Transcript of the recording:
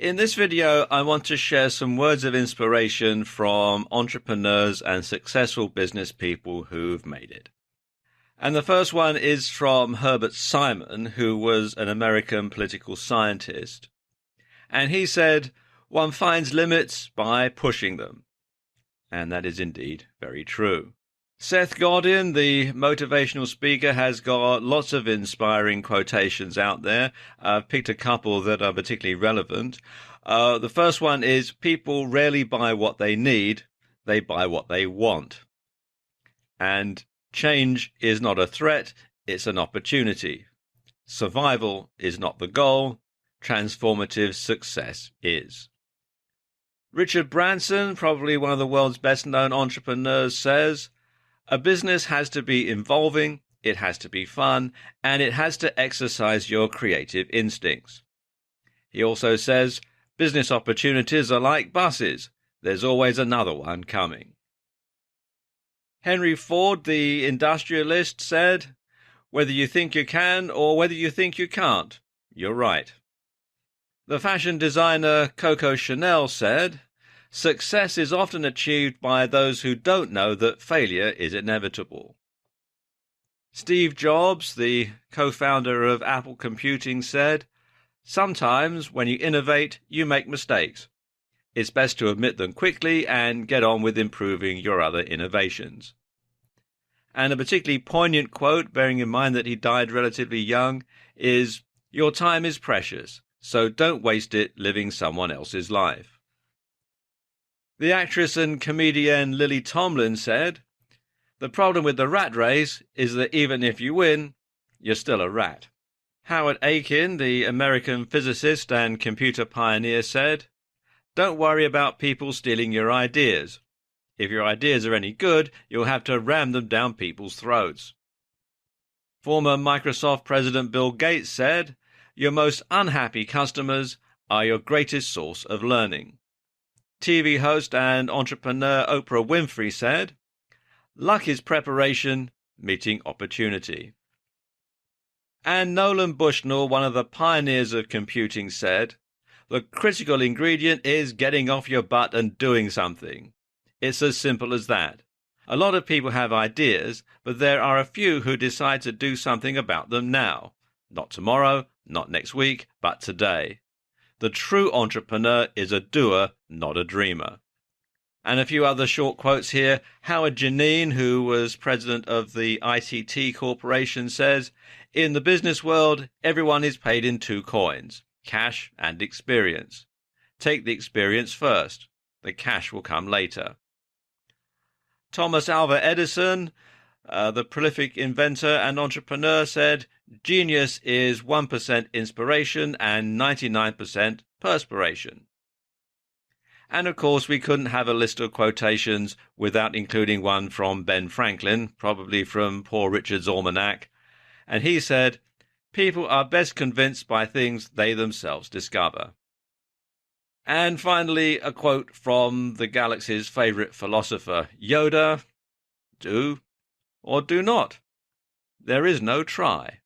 In this video, I want to share some words of inspiration from entrepreneurs and successful business people who've made it. And the first one is from Herbert Simon, who was an American political scientist. And he said, "One finds limits by pushing them." And that is indeed very true. Seth Godin, the motivational speaker, has got lots of inspiring quotations out there. I've picked a couple that are particularly relevant. The first one is, "People rarely buy what they need, they buy what they want." And change is not a threat, it's an opportunity. Survival is not the goal, transformative success is. Richard Branson, probably one of the world's best-known entrepreneurs, says, "A business has to be involving, it has to be fun, and it has to exercise your creative instincts." He also says, "Business opportunities are like buses. There's always another one coming." Henry Ford, the industrialist, said, "Whether you think you can or whether you think you can't, you're right." The fashion designer Coco Chanel said, "Success is often achieved by those who don't know that failure is inevitable." Steve Jobs, the co-founder of Apple Computing, said, "Sometimes when you innovate, you make mistakes. It's best to admit them quickly and get on with improving your other innovations." And a particularly poignant quote, bearing in mind that he died relatively young, is, "Your time is precious, so don't waste it living someone else's life." The actress and comedian Lily Tomlin said, "The problem with the rat race is that even if you win, you're still a rat." Howard Aiken, the American physicist and computer pioneer, said, "Don't worry about people stealing your ideas. If your ideas are any good, you'll have to ram them down people's throats." Former Microsoft President Bill Gates said, "Your most unhappy customers are your greatest source of learning." TV host and entrepreneur Oprah Winfrey said, "Luck is preparation, meeting opportunity." And Nolan Bushnell, one of the pioneers of computing, said, "The critical ingredient is getting off your butt and doing something. It's as simple as that. A lot of people have ideas, but there are a few who decide to do something about them now. Not tomorrow, not next week, but today. The true entrepreneur is a doer, not a dreamer." And a few other short quotes here. Howard Janine, who was president of the ITT Corporation, says, "In the business world, everyone is paid in two coins, cash and experience. Take the experience first. The cash will come later." Thomas Alva Edison, the prolific inventor and entrepreneur, said, "Genius is 1% inspiration and 99% perspiration." And of course, we couldn't have a list of quotations without including one from Ben Franklin, probably from Poor Richard's Almanac. And he said, "People are best convinced by things they themselves discover." And finally, a quote from the galaxy's favorite philosopher, Yoda, "Do or do not. There is no try."